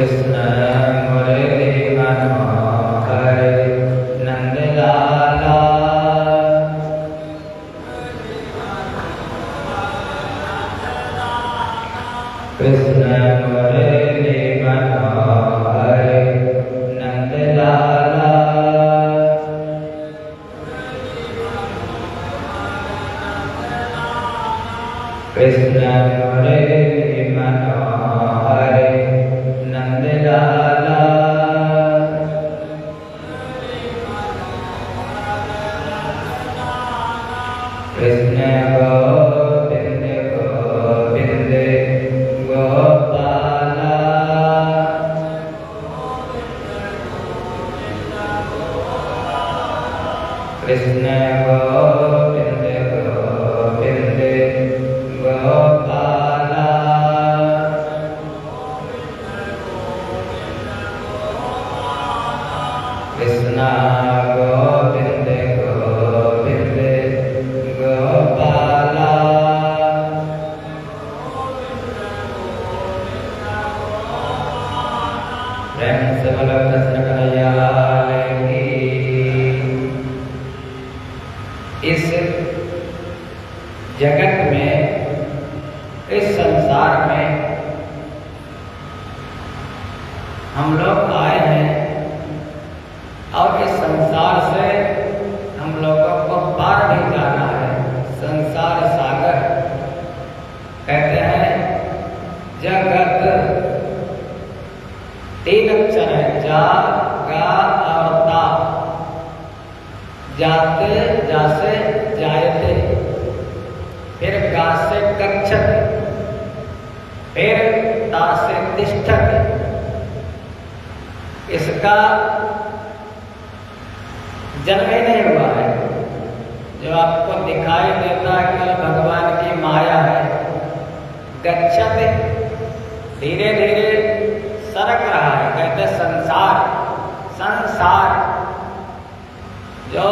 कृष्ण मुरली मनोहर नंदलाला। कृष्ण मुरली मनोहर नंदलाला। कृष्ण मुरली मनोहर नंदलाला। कृष्ण गोविंद गोविंद गोपाला। कृष्ण गोविंद गोविंद गोपाला। कृष्ण गोविंद गोविंद गोपाला। प्रेम से बोलो कृष्ण कन्हैया लाल की। इस जगत में, इस संसार में हम लोग आए हैं और इस संसार से हम लोगों को पार भी जाना है। संसार सागर कहते हैं, जगत तीन अक्षर है, जा गा और ता। जाते जासे जायते, फिर गा से गच्छति, फिर ता से तिष्ठति। इसका जन्म ही नहीं हुआ है। जो आपको दिखाई देता है केवल भगवान की माया है। गच्छति धीरे धीरे सरक रहा है, कहते संसार। संसार जो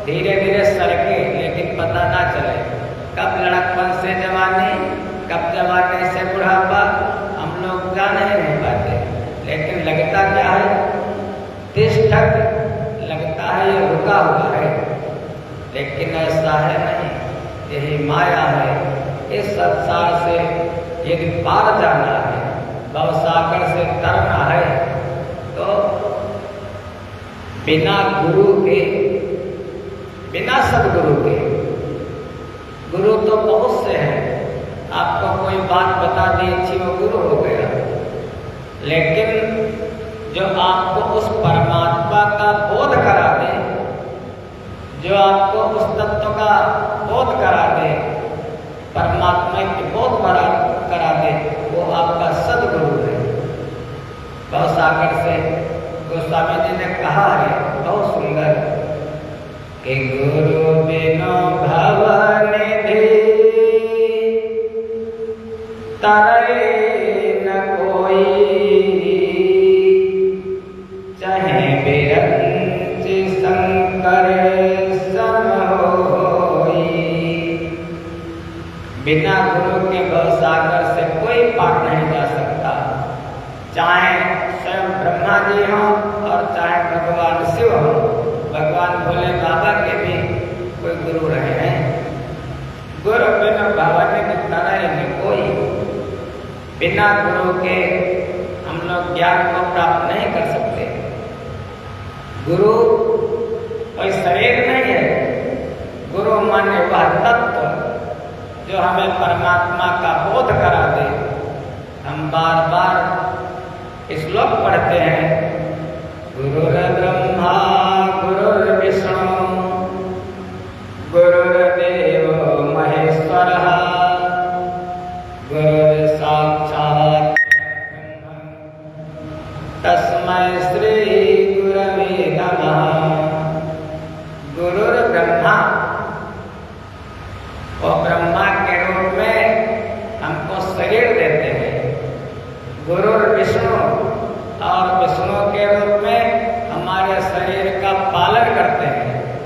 धीरे धीरे सरके, लेकिन पता ना चले कब लड़कपन से जवानी, कब जवानी से बुढ़ापा, हम लोग जान ही नहीं पाते। लेकिन लगता क्या है? तिष्ठत लगता है ये रुका हुआ है, लेकिन ऐसा है नहीं। यही माया है। इस संसार से यदि पार जाना है, भवसागर से तरना है, तो बिना गुरु के, बिना सदगुरु के, गुरु तो बहुत से हैं। आपको कोई बात बता दी अच्छी, वो गुरु हो गया। लेकिन जो आपको उस परमात्मा का बोध करा दे, जो आपको उस तत्व का बोध करा दे, परमात्मा की बोध करा दे, वो आपका सदगुरु है। भवसागर से गोस्वामी जी ने कहा है बहुत सुंदर कि गुरु बिनु भवनिधि तरई न कोई, चाहे बिरंच शंकर सम होई। बिना गुरु के भवसागर से कोई पार नहीं जा सकता। चाहे स्वयं ब्रह्मा जी हों और चाहे भगवान शिव हों, भगवान भोले बाबा के भी कोई गुरु रहे हैं। गुरु बिना भवनिधि तरई न कोई। बिना गुरु के हम लोग ज्ञान को प्राप्त नहीं कर सकते। गुरु कोई शरीर नहीं है। गुरु माने वह तत्व जो हमें परमात्मा का बोध करा दे। हम बार बार श्लोक पढ़ते हैं, गुरुर्ब्रह्मा गुरुर्विष्णु गुरुर्देव महेश्वरः गुरुर्साक्षात् तस्मै श्री गुरवे नमः। गुरुर्ब्रह्मा, और ब्रह्मा के रूप में हमको शरीर देते हैं। गुरुर्विष्णु, और विष्णु के रूप में हमारे शरीर का पालन करते हैं।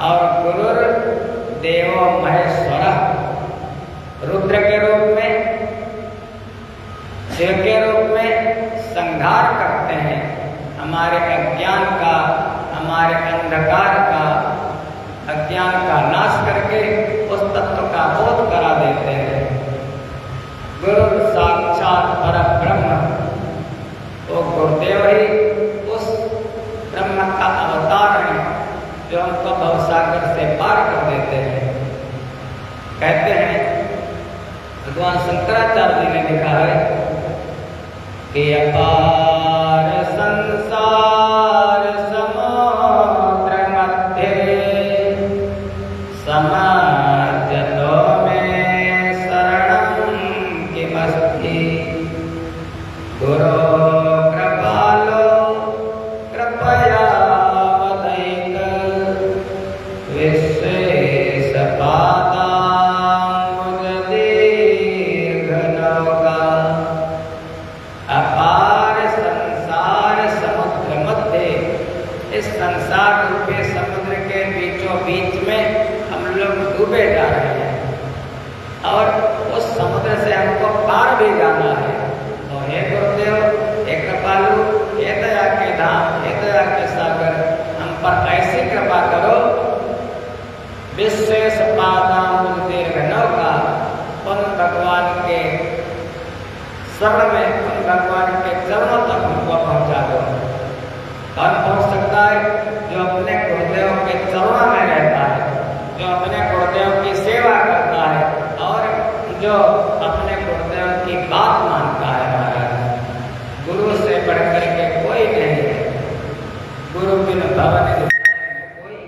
और गुरुर्देव महेश्वरः, रुद्र के रूप में, शिव के रूप में, हमारे अज्ञान का, हमारे अंधकार का, अज्ञान का नाश करके उस तत्व का बोध करा देते हैं। गुरु साक्षात परब्रह्म, वो गुरुदेव ही उस ब्रह्म का अवतार है जो हमको भवसागर से पार कर देते हैं। कहते हैं भगवान शंकराचार्य जी ने लिखा है कि अपार संसार समुद्र मध्य समाजतो में शरणं किमस्ति गुरो कृपालो कृपया वदैक विश्वेश पादाम्बुज दीर्घनौका। अपार संसार समुद्र मध्य, इस संसार रूपी समुद्र के बीचों बीच में हम लोग डूबे जा रहे हैं और उस समुद्र से हमको पार भी जाना है। तो हे गुरुदेव, हे कृपालु, हे दया के धाम, हे दया के सागर, हम पर ऐसी कृपा करो। विश्वेश पादाम्बुज दीर्घनौका, उन भगवान के शरण में, उन भगवान के चरणों तक हमको पहुंचा दो। कौन पहुंच सकता है? जो अपने गुरुदेव के चरणों में रहता है, जो अपने गुरुदेव की सेवा करता है और जो अपने गुरुदेव की बात मानता है। महाराज, गुरु से बढ़कर के कोई नहीं है। गुरु बिन भवन कोई।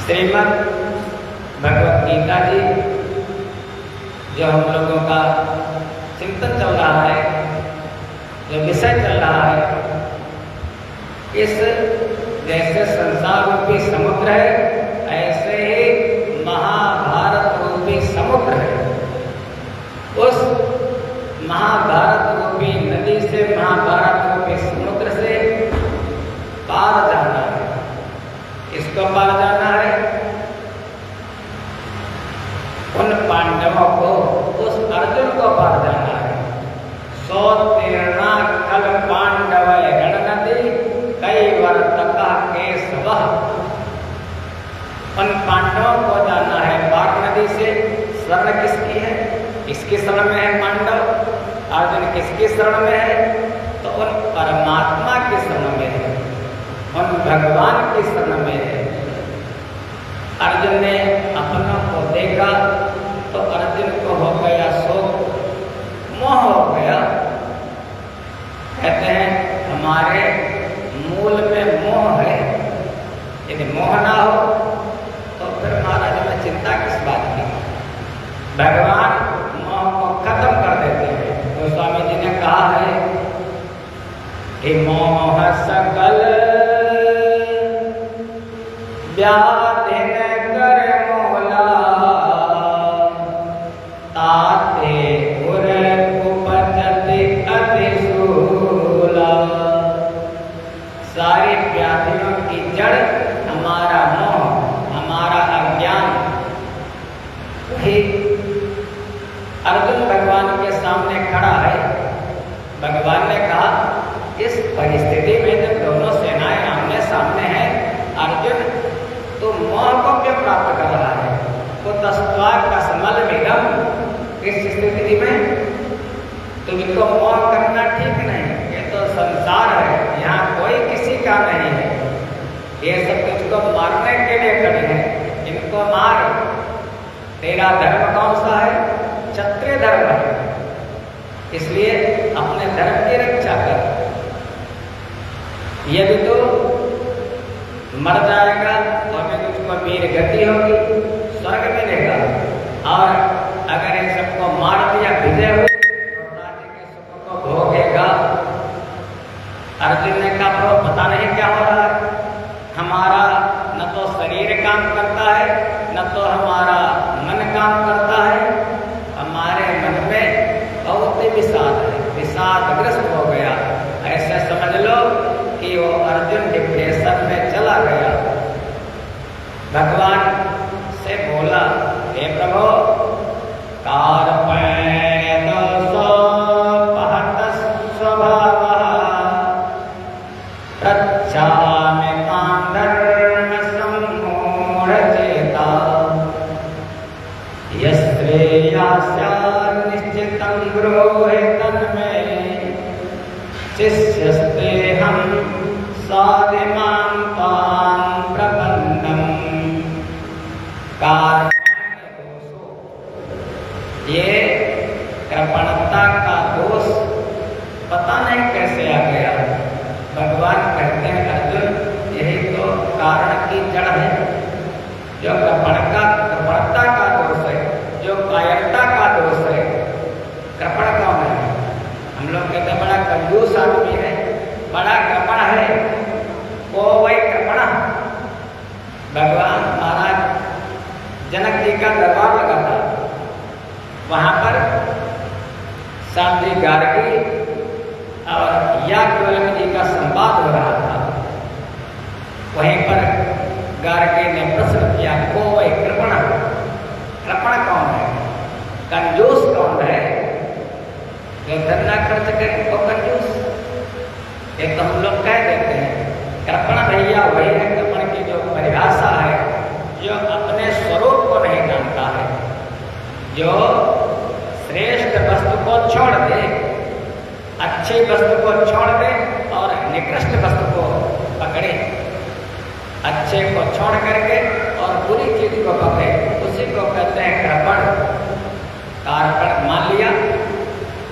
श्रीमद् भगवत गीता जी जो हम लोगों का चिंतन चल रहा है, जो विषय चल रहा है, इस जैसे संसार रूपी समुद्र है ऐसे ही महाभारत रूपी समुद्र है। उस महाभारत रूपी नदी से, महाभारत रूपी समुद्र से पार जाना है। इसको पार जाना है उन पांडवों को, उस अर्जुन को पार जाना है। सोतीर्णा कल पांडव रण नदी कई वर्तका केशव। उन पांडवों को जाना है पार नदी से। शरण किसकी है? किसकी शरण में है पांडव? अर्जुन किसकी शरण में है? तो उन परमात्मा की शरण में है, उन भगवान की शरण में है। अर्जुन ने अपनों को देखा तो अर्जुन को हो गया शोक, मोह हो गया। कहते हैं हमारे मूल में मोह है, यदि मोह ना हो तो फिर महाराज में चिंता किस बात की? भगवान मोह को खत्म कर देते हैं। तो स्वामी जी ने कहा है कि मोह सकल व्याधि कर मोला ताते उर उपजति अतिशूला। सारी व्याधियों की जड़ हमारा मोह, हमारा अज्ञान। वही अर्जुन भगवान के सामने खड़ा है। भगवान ने कहा इस परिस्थिति में जब दोनों सेनाएं आमने सामने हैं, अर्जुन तो मोह को क्यों प्राप्त कर रहा है? वो तस्वा कसमल विगम। इस स्थिति में तुमको मोह करना ठीक नहीं। ये तो संसार है, यहाँ कोई किसी का नहीं है। ये सब तुझको मारने के लिए खड़े हैं, इनको मार। तेरा धर्म कौन सा है? क्षत्रिय धर्म है, इसलिए अपने धर्म की रक्षा कर। यदि तो मर जाएगा तो हमें तुझको वीर गति होगी, स्वर्ग मिलेगा। और अगर इन सबको मार दिया, विजय हुई, तो राज्य के सुखों को भोगेगा। अर्जुन ने कहा प्रभु पता नहीं क्या हो रहा है। हमारा न तो शरीर काम करता है, न तो हमारा मन काम करता है। हमारे मन में बहुत ही विषाद है, विषादग्रस्त हो गया। ऐसे समझ लो कि वो अर्जुन डिप्रेशन में चला गया। भगवान से बोला हे प्रभु कार्पण्य स्वभाव देता यश्रेयास्यान्निश्चितं ब्रूहि तन्मे शिष्यस्ते हम साधिमां त्वां प्रपन्नम्। ये कृपणता का दोष पता नहीं कैसे आ गया। भगवान कहते हैं अर्जुन, यही तो कारण की जड़ है। जो कृपणता का दोष है, जो कायरता का दोष है। कृपण कौन है? हम लोग कहते हैं बड़ा कंजूस आदमी है, बड़ा कृपण है, वो वही कृपण। भगवान महाराज जनक जी का दरबार लगा था, वहां पर साध्वी गार्गी और याज्ञवल्क्य जी का संवाद हो रहा था। वहीं पर गार्गी ने प्रश्न किया, को वही कृपण? कृपण कौन है? कंजूस कौन है? जो धन खर्च करे वो कंजूस। ये तो हम लोग कह देते हैं। कृपण भैया वही है, कृपण की जो परिभाषा है, जो अपने स्वरूप को नहीं जानता है, जो श्रेष्ठ वस्तु को छोड़ दे, अच्छी वस्तु को छोड़ दे और निकृष्ट वस्तु को पकड़े, अच्छे को छोड़ करके और बुरी चीज को पकड़े, उसी को कहते हैं कृपण। कार्पण मान लिया।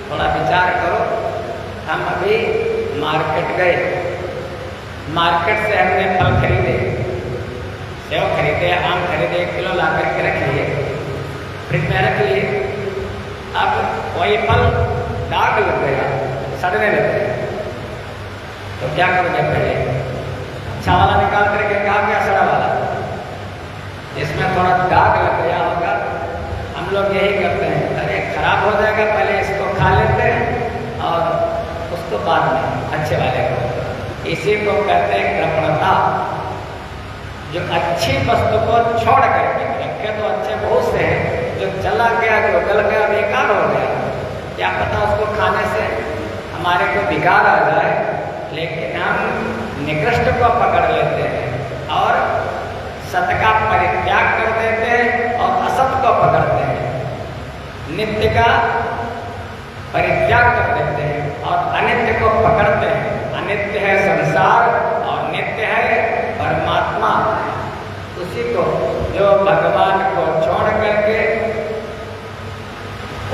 थोड़ा विचार करो, हम अभी मार्केट गए, मार्केट से हमने फल खरीदे, सेव खरीदे, आम खरीदे, 1 किलो ला करके रख लिए, फ्रिज में रख लिए। अब वही फल दाग लग गया, सड़ने लग गया, तो क्या करोगे? पहले अच्छा वाला निकाल करके कहा क्या सड़ा वाला, इसमें थोड़ा दाग लग गया होगा। हम लोग यही करते हैं, अरे खराब हो जाएगा, पहले इसको खा लेते हैं और उसको बाद में अच्छे वाले को। इसी को कहते हैं कृपणता। जो अच्छी वस्तु को छोड़ करके रखे, तो अच्छे बहुत से हैं, जो चला गया, जो गल गया, बेकार हो गया, क्या पता उसको खाने से हमारे को बिगाड़ आ जाए, लेकिन हम निकृष्ट को पकड़ लेते हैं और सत का परित्याग कर देते हैं और असत को पकड़ते हैं, नित्य का परित्याग कर देते हैं और अनित्य को पकड़ते हैं। अनित्य है संसार और नित्य है परमात्मा। उसी को, जो भगवान को छोड़ करके,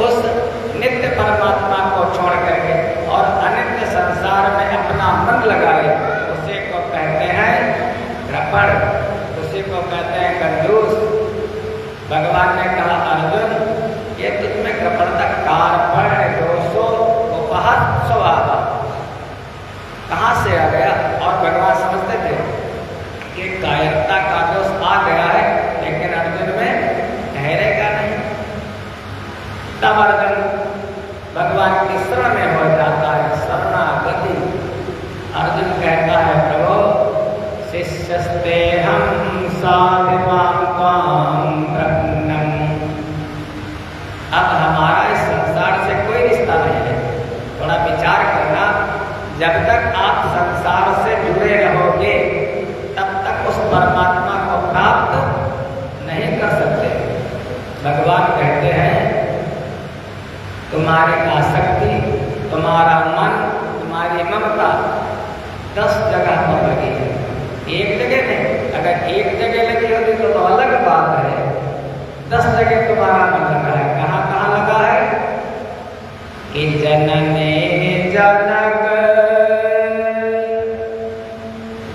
उस नित्य परमात्मा को छोड़ करके और अनित्य संसार में अपना मन लगाए, उसी को कहते हैं कृपण, उसी को कहते हैं कंजूस। भगवान ने कहा अर्जुन, ये तुझमें कृपणता, कार्पण दोषो उपहत स्वभाव कहाँ से आ गया? और भगवान समझते थे कि कायरता का दोष आ गया है, लेकिन अर्जुन में ठहरेगा नहीं। तब अर्जुन भगवान की शरण में हो जाता है, शरणागति। अर्जुन कहता है, प्रभु शिष्यस्ते हम साधिमां त्वां प्रपन्नम्। अब हमारा इस संसार से कोई रिश्ता नहीं है। थोड़ा विचार करना, जब तक आप संसार से जुड़े रहोगे तब तक उस परमात्मा को प्राप्त नहीं कर सकते। भगवान कहते हैं, तुम्हारी आसक्ति, तुम्हारा मन, तुम्हारी ममता 10 जगह पर लगी है, एक जगह नहीं। अगर एक जगह लगी होती तो अलग बात है। 10 जगह तुम्हारा मन लगा है। कहाँ कहाँ लगा है? कि जननी जनक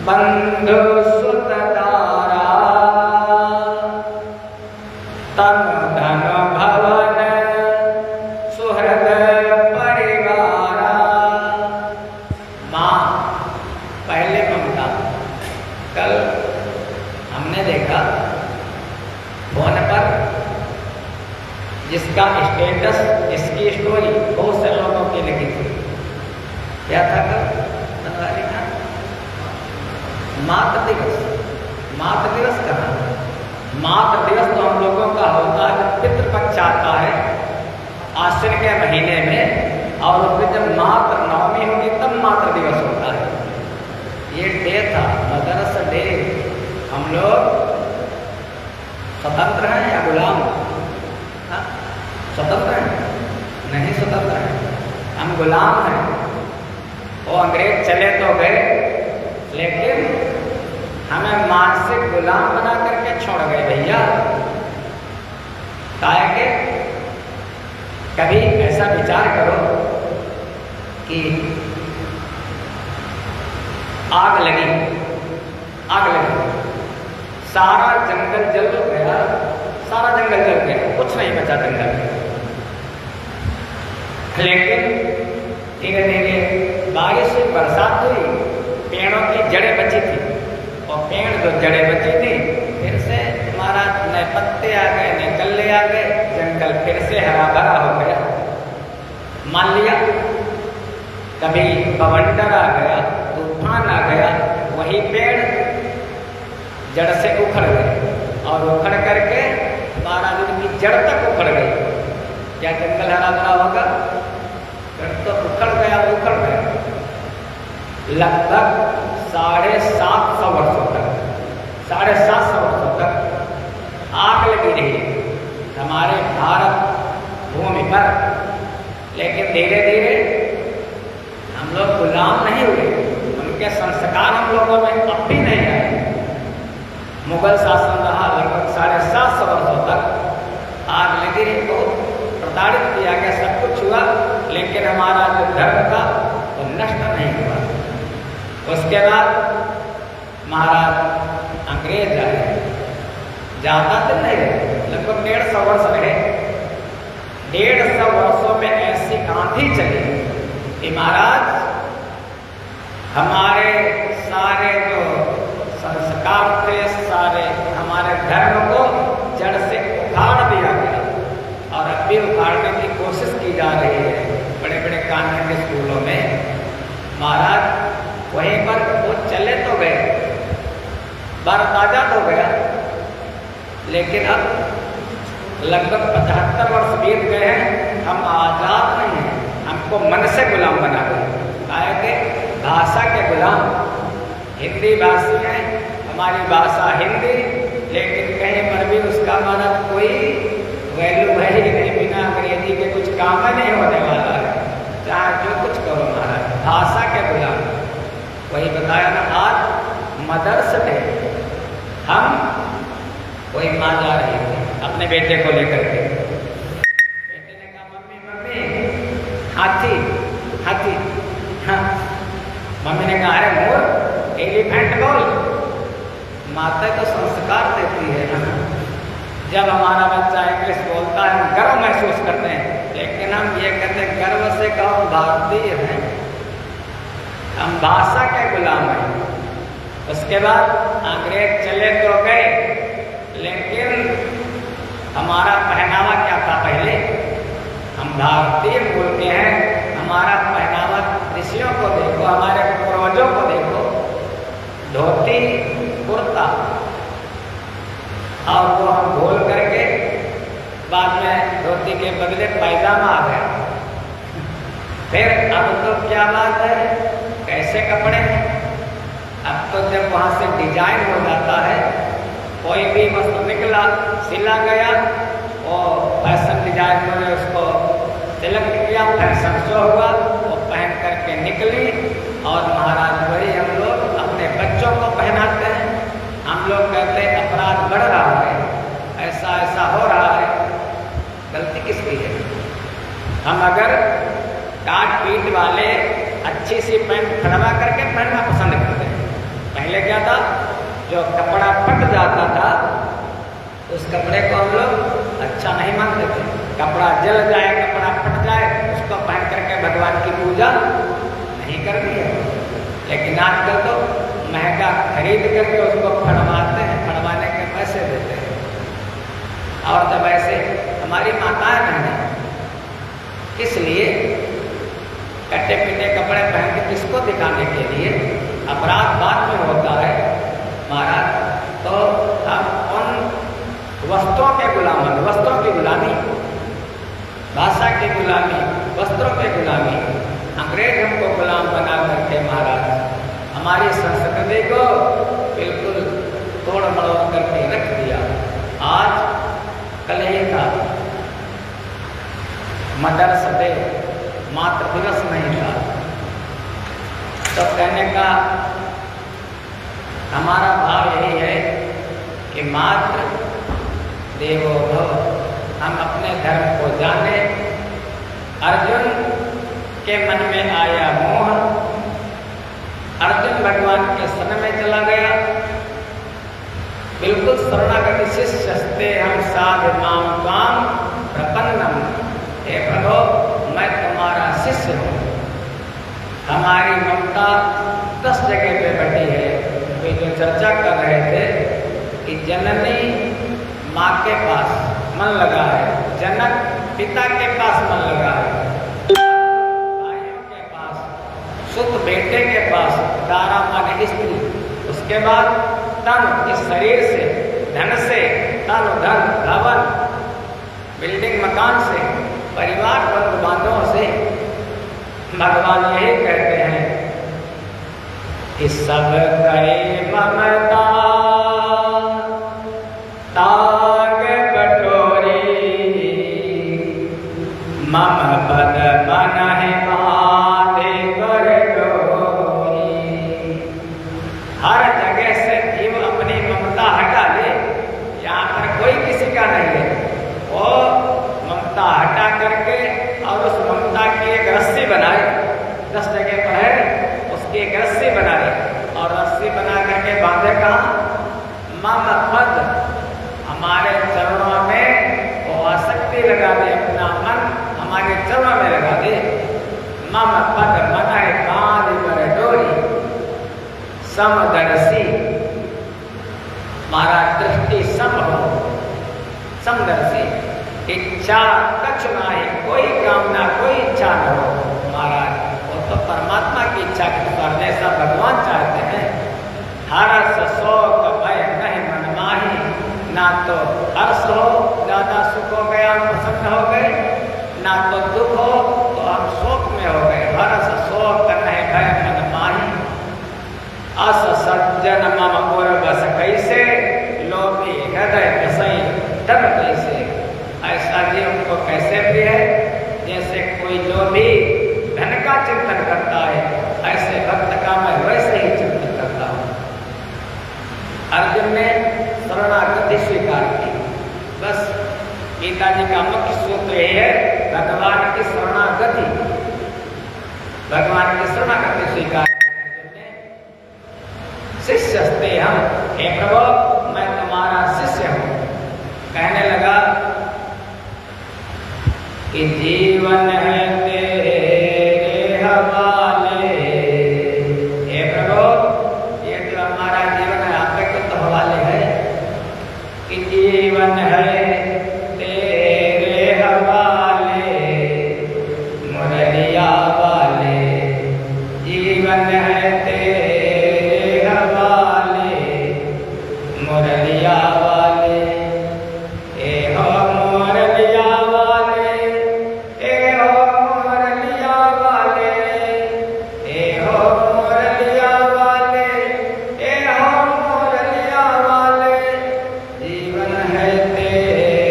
बंधु सुत तारा तन धन भवन सुहृद परिवारा। माँ पहले ममता। कल हमने देखा फोन पर जिसका स्टेटस, इसकी स्टोरी बहुत से लोगों की लिखी थी। क्या था कल? मातृ दिवस। मातृ दिवस कहाँ? मातृ दिवस तो हम लोगों का होता है जब पितृपक्ष आता है आश्विन के महीने में, और फिर जब मातृ नवमी होगी तब मातृ दिवस होता है। ये डे था, मदर्स डे। हम लोग स्वतंत्र हैं या गुलाम? हाँ? स्वतंत्र हैं? नहीं स्वतंत्र हैं, हम गुलाम हैं। वो अंग्रेज चले तो गए, लेकिन हमें मानसिक गुलाम बना करके छोड़ गए भैया। काहे के कभी ऐसा विचार करो कि आग लगी, सारा जंगल जल गया, सारा जंगल जल गया, कुछ नहीं बचा जंगल में। लेकिन धीरे धीरे बारिश से बरसात हुई, पेड़ों की जड़ें बची थी, और पेड़ जो जड़ें बची थी फिर से महाराज नए पत्ते आ गए, नए कल्ले आ गए, जंगल फिर से हरा भरा हो गया। मान लिया कभी बवंडर आ गया, तूफान आ गया, वही पेड़ जड़ से उखड़ गए, और उखड़ करके महाराज उनकी जड़ तक उखड़ गई। क्या जंगल हरा भरा होगा? जड़ तो उखड़ गया। लगभग 750 वर्षों तक, 750 वर्षों तक आग लगी रही हमारे भारत भूमि पर। लेकिन धीरे धीरे हम लोग गुलाम नहीं हुए, उनके संस्कार हम लोगों में अब भी नहीं आए। मुगल शासन रहा लगभग 750 वर्षों तक, आग लगी रही, को प्रताड़ित किया गया, सब कुछ हुआ, लेकिन हमारा जो धर्म था वो नष्ट नहीं हुआ। उसके बाद महाराज अंग्रेज आए, ज्यादा दिन नहीं रहे, लगभग 150 वर्ष रहे। 150 वर्षों में ऐसी आंधी चली कि महाराज हमारे सारे जो संस्कार थे, सारे हमारे धर्म को जड़ से उखाड़ दिया गया, और अब भी उखाड़ने की कोशिश की जा रही है बड़े बड़े कानून के स्कूलों में। महाराज वहीं पर वो चले तो गए, भारत आजाद हो गया, लेकिन अब लगभग 75 वर्ष बीत गए हैं, हम आजाद नहीं हैं, हमको मन से गुलाम बना गए। काहे के भाषा के गुलाम, हिंदी भाषी हैं, हमारी भाषा हिंदी, लेकिन कहीं पर भी उसका हमारा कोई वैल्यू है ही नहीं, बिना अंग्रेजी के कुछ काम नहीं होने वाला है, चाहे जो कुछ करो महाराज, भाषा के गुलाम। वही बताया ना, आज मदर्स डे, हम कोई माँ जा रही थी अपने बेटे को लेकर के, बेटे ने कहा मम्मी मम्मी हाथी हाथी, हाँ मम्मी ने कहा अरे मोर, एलिफेंट बोल। माता तो संस्कार देती है ना। जब हमारा बच्चा इंग्लिश बोलता है हम गर्व महसूस करते हैं, लेकिन हम ये कहते हैं गर्व से कहो भारतीय हैं, हम भाषा के गुलाम हैं। उसके बाद अंग्रेज चले तो गए, लेकिन हमारा पहनावा क्या था पहले? हम भारतीय मूल के हैं, हमारा पहनावा ऋषियों को देखो, हमारे पूर्वजों को देखो, धोती कुर्ता, और वो हम भूल करके बाद में धोती के बदले पैजामा आ गया। फिर अब तो क्या बात है, कैसे कपड़े हैं? अब तो जब वहाँ से डिजाइन हो जाता है, कोई भी वस्त्र निकला, सिला गया, और फैशन डिजाइन ने उसको सिलेक्ट किया, फैशन शो हुआ, वो पहन करके निकली, और महाराज वही हम लोग अपने बच्चों को पहनाते हैं। हम लोग कहते हैं अपराध बढ़ रहा है, ऐसा ऐसा हो रहा है, गलती किसकी है? हम अगर काट पीट वाले अच्छी सी पैंट फड़वा करके पहनना पसंद करते हैं। पहले क्या था, जो कपड़ा फट जाता था उस कपड़े को हम लोग अच्छा नहीं मानते थे, कपड़ा जल जाए, कपड़ा फट जाए, उसको पहन करके भगवान की पूजा नहीं करनी है। लेकिन आजकल तो महंगा खरीद करके उसको फड़वाते हैं, फड़वाने के पैसे देते हैं, और तब ऐसे हमारी माताएं बहनें किस लिए कट्टे पिटे कपड़े पहन के किसको दिखाने के लिए? अपराध बाद में होता है महाराज। तो हम उन वस्त्रों के गुलाम हैं, वस्त्रों की गुलामी, भाषा की गुलामी, वस्त्रों की गुलामी, अंग्रेज हमको गुलाम बना करके महाराज हमारी संस्कृति को बिल्कुल तोड़ मड़ोड़ करके रख दिया। आज मदर्स डे, मातृ दिवस नहीं था। तो कहने का हमारा भाव यही है कि मातृ देवो भव, हम अपने धर्म को जाने। अर्जुन के मन में आया मोह, अर्जुन भगवान के शरण में चला गया। बिल्कुल शरणागति शिष्यस्ते हम साध माम त्वाम प्रपन्नम, हे प्रभु मैं तुम्हारा शिष्य हूँ। हमारी ममता 10 जगह पे बटी है। वे जो चर्चा कर रहे थे कि जननी माँ के पास मन लगा है, जनक पिता के पास मन लगा है, भाइयों के पास, सुत बेटे के पास, दारा माने स्त्री, उसके बाद तन, इस शरीर से, धन से, तन धन भवन बिल्डिंग मकान से, परिवार बंधु बांधवों से। भगवान यही कहते हैं कि सब करे ममता ताग बटोरी, मम पद मन है बांधे बर डोरी। हर जगह से जीव अपनी ममता हटा ले, यहाँ पर कोई किसी का नहीं है। वो ममता हटा करके और उस ममता की एक रस्सी बनाए, 10 जगह पर है, उसकी एक रस्सी बनाए और रस्सी बना करके बांधे कहाँ? मम पद, हमारे चरणों में वो आसक्ति लगा दे, अपना मन हमारे चरणों में लगा दे। मम पद मन है बांध पर डोरी, समदर्शी, हमारा दृष्टि सम हो, समदर्शी, इच्छा कछु नहीं, कोई कामना कोई इच्छा न हो। महाराज वो तो परमात्मा की इच्छा के अनुसार जैसा भगवान चाहते हैं। हर्ष शोक भय नहीं मन माही, ना तो हर्ष हो ज्यादा सुख हो गया हम प्रसन्न हो गए, ना तो दुख हो तो हम शोक में हो गए। हर्ष शोक नहीं भय मन माही, अस सज्जन मम गुर बस कैसे, लोभी हृदय बसई धन कैसे। ऐसा जीव को कैसे प्रिय है? जैसे कोई लोभी धन का चिंतन करता है, ऐसे भक्त का मैं वैसे ही चिंतन करता हूँ। अर्जुन ने शरणागति स्वीकार की। बस गीता जी का मुख्य सूत्र यही है, भगवान की शरणागति, भगवान की शरणागति स्वीकार। शिष्यस्ते हम, हे प्रभु मैं तुम्हारा शिष्य हूँ। कहने लगा कि जीवन है तेरे हवाले, हे प्रभु ये जो हमारा जीवन है आपके तो हवाले है। कि जीवन है तेरे हवाले मुरलिया वाले, जीवन है तेरे हवाले मुरलिया वाले। ए हो मुरलिया वाले, ए हो मुरलिया वाले, ए हो मुरलिया वाले, ए हो मुरलिया वाले, जीवन है तेरे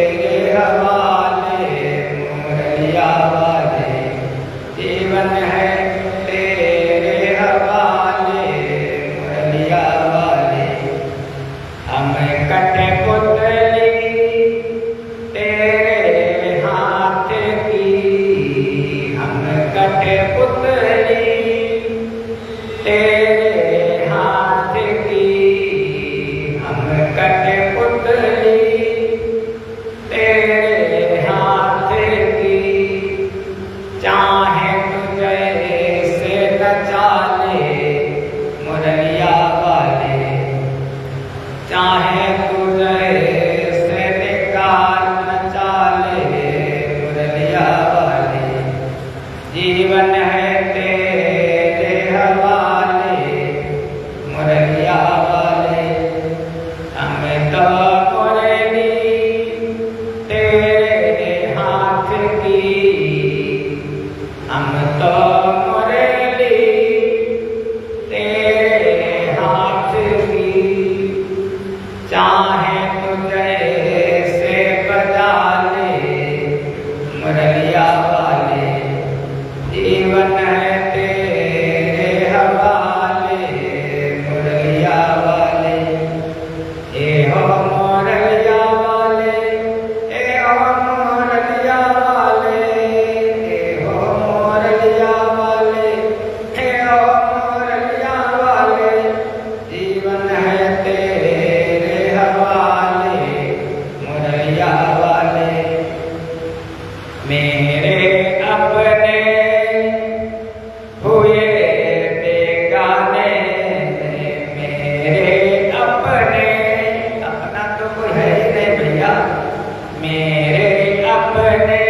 मेरे अपने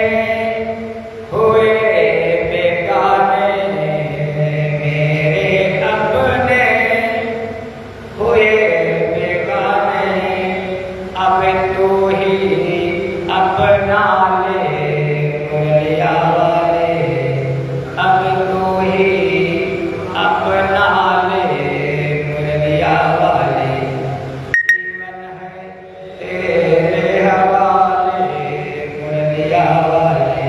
हुए बेगाने, मेरे अपने हुए बेगाने, अब तू ही अपना ले मुरलिया वाले, अब तू ही अपना ले मुरलिया वाले, जीवन है तेरे हवाले मुरलिया वाले,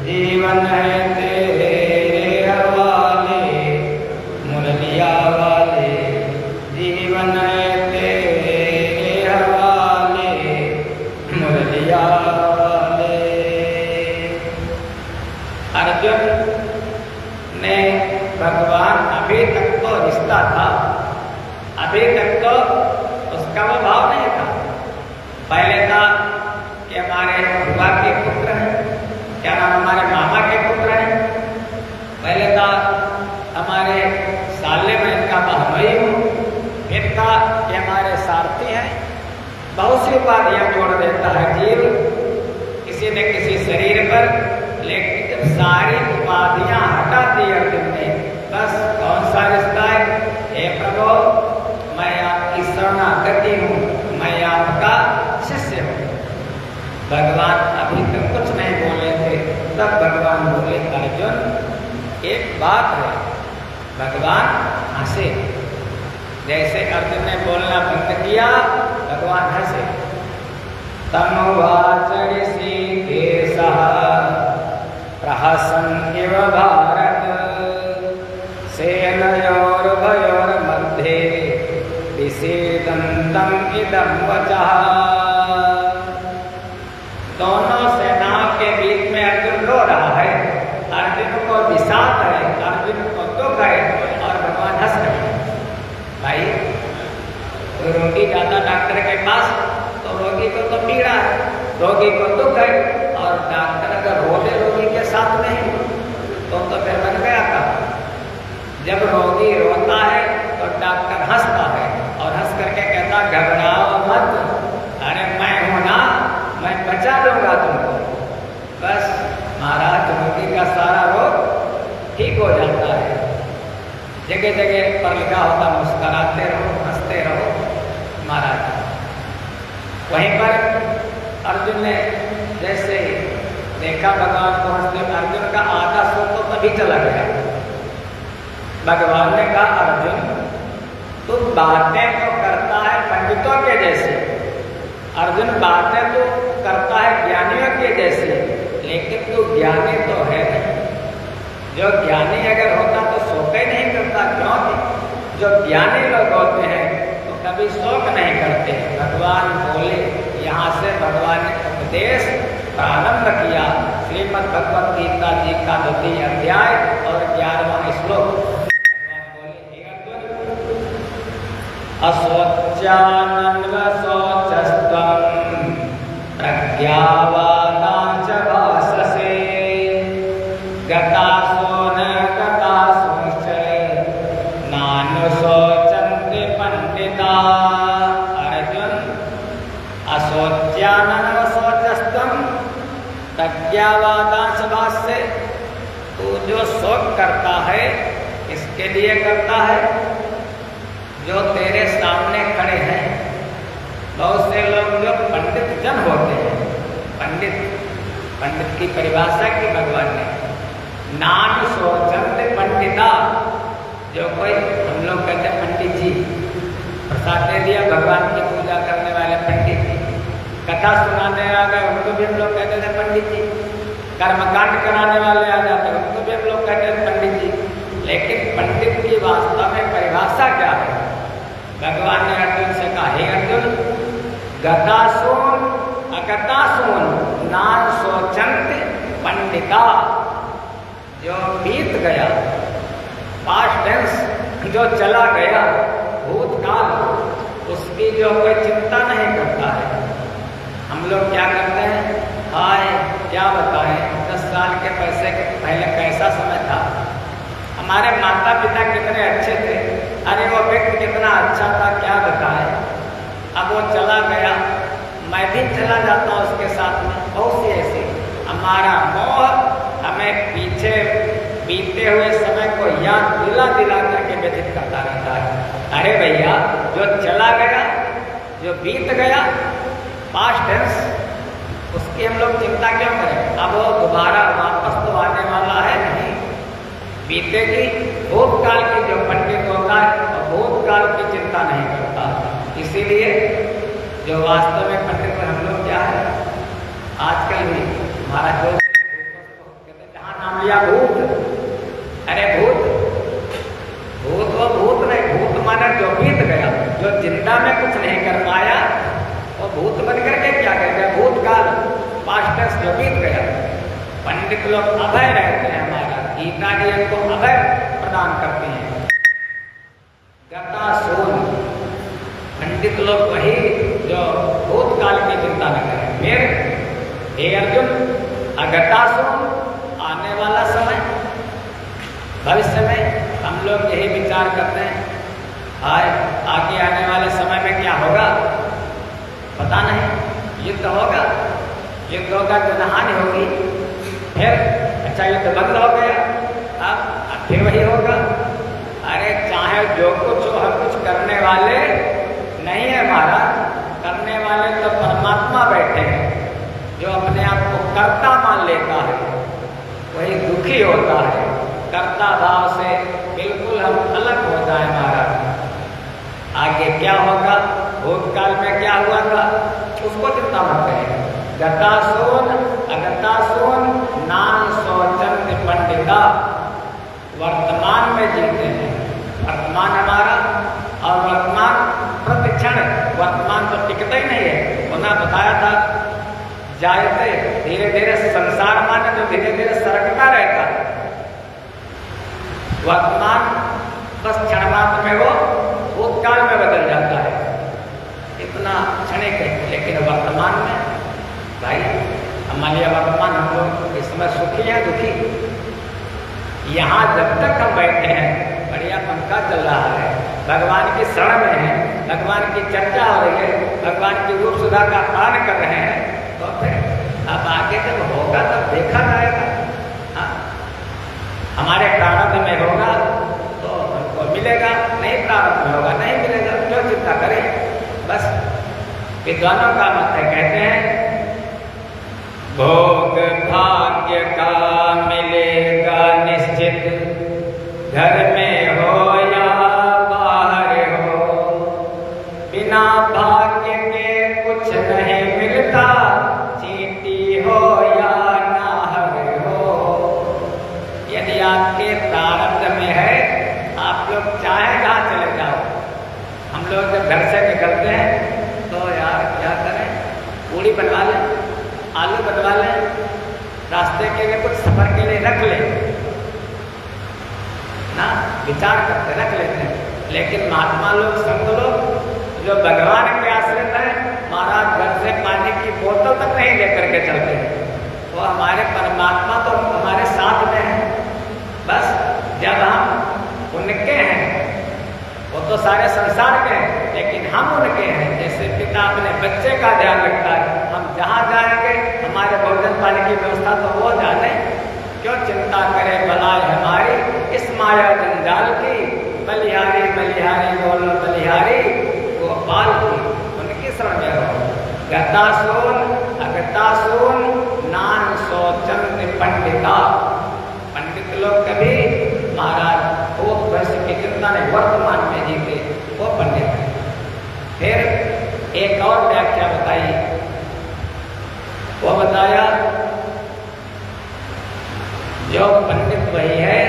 जीवन है तेरे हवाले मुरलिया वाले, जीवन है तेरे हवाले मुरलिया वाले। अर्जुन ने भगवान अभी तक तो रिश्ता था, अभी तक तो उसका वो भाव नहीं था। पहले था कि हमारे बुआ के पुत्र हैं, क्या नाम हमारे मामा के पुत्र हैं, पहले था हमारे साले में इनका बहनोई हूँ, फिर था कि हमारे सारथी हैं। बहुत सी उपाधियां जोड़ देता है जीव किसी न किसी शरीर पर, लेकिन जब सारी उपाधियां हटा दी अर्जुन ने, बस कौन सा रिश्ता है? हे प्रभु, मैं आपकी शरणागति हूँ, मैं आपका शिष्य हूँ। भगवान अभी तक कुछ नहीं बोले थे, तब भगवान बोले अर्जुन एक बात है। भगवान हंसे, जैसे अर्जुन ने बोलना बंद किया भगवान हंसे। तमुवाच ऋषिकेशः प्रहसन् इव भारत, सेनयोरुभयोर्मध्ये विषीदन्तम् इदं वचः। दोनों सेनाओं के बीच में अर्जुन रो रहा है, अर्जुन को विषाद है, अर्जुन को दुख है, और भगवान हंस रहे हैं। भाई कोई रोगी जाता डॉक्टर के पास तो रोगी को तो पीड़ा है, रोगी को दुख है, और डॉक्टर अगर रोले रोगी के साथ नहीं तो फिर बन गया था। जब रोगी रोता है तो डॉक्टर हंसता है, और हंस करके कहता घबराओ मत, अरे मैं हूं ना, मैं बचा दूंगा तुमको। बस महाराज रोगी का सारा रोग ठीक हो जाता है। जगह जगह पर लिखा होता मुस्कुराते रहो, हंसते रहो महाराज। वहीं पर अर्जुन ने जैसे देखा भगवान को हंसते, अर्जुन का आधा सुर तो तभी चला गया। भगवान ने कहा अर्जुन तू बातें तो करता है पंडितों के जैसे, अर्जुन बातें तो करता है ज्ञानियों के जैसे, लेकिन तू ज्ञानी तो है नहीं। जो ज्ञानी अगर होता तो शोक ही नहीं करता, क्योंकि जो ज्ञानी लोग होते हैं तो कभी शोक नहीं करते। भगवान बोले, यहाँ से भगवान ने उपदेश प्रारंभ किया। श्रीमद् भगवत गीता जी का 2 अध्याय और 11वां श्लोक। भगवान बोले हे अर्जुन, अशोच्यानन्वशोचस्त्वं प्रज्ञावादां च भाषसे, गतासो न गतासोश्च नानुशोचन्ति पंडिता। अर्जुन अशोच्यानन्वशोचस्त्वं प्रज्ञावादां च भाषसे, तू जो शोक करता है इसके लिए करता है जो तेरे सामने खड़े हैं। बहुत से लोग जो पंडित जन होते हैं, पंडित की परिभाषा की भगवान ने नान सोचंत पंडिता, जो कोई हम लोग कहते हैं पंडित जी, प्रसाद दे दिया भगवान की पूजा करने वाले पंडित जी, कथा सुनाने आ गए उनको भी हम लोग कहते थे पंडित जी, कर्मकांड कराने वाले आ जाते उनको भी हम लोग कहते थे पंडित जी। लेकिन पंडित की वास्तव में परिभाषा क्या है? भगवान ने अर्जुन से कहा हे अर्जुन, गतासून अगतासून नान सोचंत पंडिता, जो बीत गया, पास्ट टेंस जो चला गया, भूतकाल, उसकी जो कोई चिंता नहीं करता है। हम लोग क्या करते हैं, हाय क्या बताएं 10 साल के पहले कैसा समय था, हमारे माता पिता कितने अच्छे थे, अरे वो व्यक्ति कितना अच्छा था क्या बताएं, अब वो चला गया, मैं भी चला जाता हूँ उसके साथ हमारा मोह हमें पीछे बीते हुए समय को याद दिला करके व्यतीत करता रहता है। अरे भैया, जो चला गया, जो बीत गया, पास्ट टेंस, उसकी हम लोग चिंता क्यों करें? अब वो दोबारा वापस तो आने वाला है नहीं। बीतेगी, भूतकाल की जो पंडित होता है और भूतकाल की चिंता नहीं करता। इसीलिए जो वास्तव में पंडित पर हम लोग क्या है, आजकल भी हमारा जो कहते जहाँ नाम लिया भूत, अरे भूत वो भूत नहीं, भूत माने जो बीत गया, जो जिंदा में कुछ नहीं कर पाया, वो भूत बन करके क्या करेगा? भूतकाल, पास्ट जो बीत गया। पंडित लोग अभय रहते हैं, हमारा गीता जी हमको अभय प्रदान करते हैं। गतासून, पंडित लोग वही जो भूतकाल की चिंता न करें। फिर हे अर्जुन, अगतासून, आने वाला समय, भविष्य में हम लोग यही विचार करते हैं, आगे आने वाले समय में क्या होगा पता नहीं। युद्ध होगा, युद्ध होगा, जनहानि होगी, फिर अच्छा युद्ध बंद हो गया, अब फिर वही होगा। अरे चाहे जो कुछ हो, हर कुछ करने वाले नहीं है हमारा, करने वाले तो परमात्मा बैठे हैं। जो अपने आप को कर्ता मान लेता है वही दुखी होता है। कर्ता भाव से बिल्कुल हम अलग हो जाए महाराज। आगे क्या होगा, भूतकाल में क्या हुआ था, उसको चिंता मत करें। गतासून अगतासून नान सोचंत पंडिता, वर्तमान में जीते हैं। वर्तमान हमारा, और वर्तमान प्रतिक्षण, वर्तमान तो टिकता ही नहीं है। उन्हें बताया था जायते, धीरे धीरे संसार माने जो धीरे धीरे सरकता रहता है। वर्तमान बस क्षण मात्र में वो भूतकाल में बदल जाता है, इतना क्षणिक है। लेकिन वर्तमान में भाई हमारे वर्तमान हम लोग इस समय सुखी हैं दुखी? यहाँ जब तक हम बैठे हैं, बढ़िया पंखा चल रहा है, भगवान की शरण में है, भगवान की चर्चा हो रही है, भगवान की रूप सुधा का पान कर रहे हैं, तो फिर अब आगे जब होगा तब देखा जाएगा। हाँ, हमारे प्रारब्ध में होगा तो हमको मिलेगा, नहीं प्रारब्ध में होगा नहीं मिलेगा, क्यों चिंता करें। बस विद्वानों का मत है, कहते हैं भोग भाग्य का मिलेगा निश्चित, घर में हो या बाहर हो, बिना भाग्य के कुछ नहीं मिलता, चींटी हो या नाहर हो। यदि आपके प्रारब्ध में है, आप लोग चाहे जहाँ चले जाओ। हम लोग जब घर से निकलते हैं तो यार क्या करें, पूड़ी बनवा लें, आलू बनवा लें, रास्ते के लिए कुछ सफर के लिए रख लें ना, विचार करते रख लेते हैं। लेकिन महात्मा लोग, संत लोग जो भगवान के आश्रित हैं, महाराज घर से पानी की बोतल तक नहीं लेकर के चलते हैं। वो हमारे परमात्मा तो हमारे साथ में है। बस जब हम उनके हैं, वो तो सारे संसार के हैं, लेकिन हम उनके हैं। जैसे पिता अपने बच्चे का ध्यान रखता है, हम जहाँ जाएंगे हमारे भोजन पानी की व्यवस्था तो वो जाने, क्यों चिंता करे भलाई हमारी इस माया जंजाल की। बलिहारी बलिहारी बोलो बलिहारी गोपाल की, उनकी शरण में रहो। गतासून अगतासून नान सोचंत पंडिता, पंडित लोग कभी महाराज भूत भविष्य की चिंता नहीं, वर्तमान में जीते, वो पंडित है। फिर एक और व्याख्या बताई, वो बताया जो पंडित वही है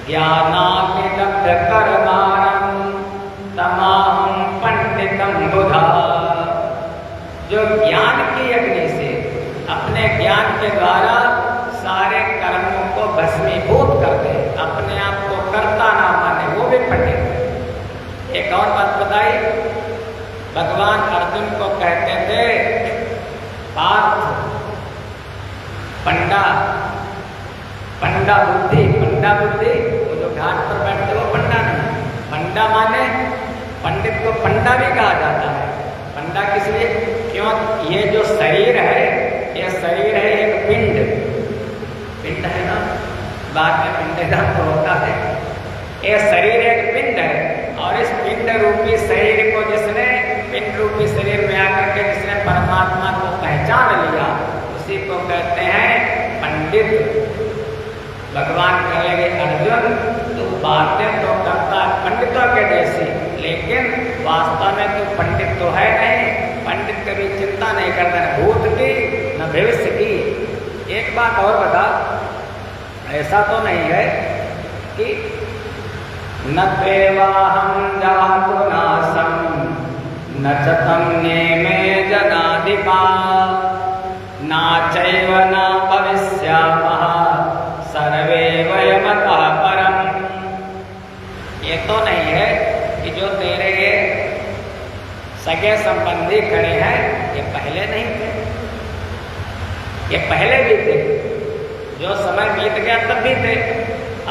ज्ञानामिदग्ध कर्माणं तमाहं पंडितम बुधा, जो ज्ञान की अग्नि से अपने ज्ञान के द्वारा सारे कर्मों को भस्मीभूत कर दे, अपने आप को कर्ता ना माने, वो भी पंडित है। एक और बात बताई, भगवान अर्जुन को कहते थे पार्थ पंडा, पंडा बुद्धि, पंडा बुद्धि, वो जो घाट पर बैठते वो पंडा नहीं। पंडा माने पंडित को पंडा भी कहा जाता है। पंडा किस लिए? क्यों? ये जो शरीर है, ये शरीर है एक बाद में पिंडदान तो होता है। ये शरीर एक पिंड है और इस पिंड रूपी शरीर को जिसने पिंड रूपी शरीर में आकर के जिसने परमात्मा को पहचान लिया उसी को कहते हैं पंडित। भगवान कहेंगे अर्जुन तू बातें तो करता है पंडितों के जैसी, लेकिन वास्तव में तू पंडित तो है नहीं। पंडित कभी चिंता नहीं करता न भूत की न भविष्य की। एक बात और बता, ऐसा तो नहीं है कि न देवाहं जातु नासं न च तन्मे में जनाधिपा न चैव न भविष्यामः सर्वे वयमतः परम्। ये तो नहीं है कि जो तेरे सगे संबंधी खड़े हैं ये पहले नहीं थे, ये पहले भी थे। जो समय बीत गया तब भी थे।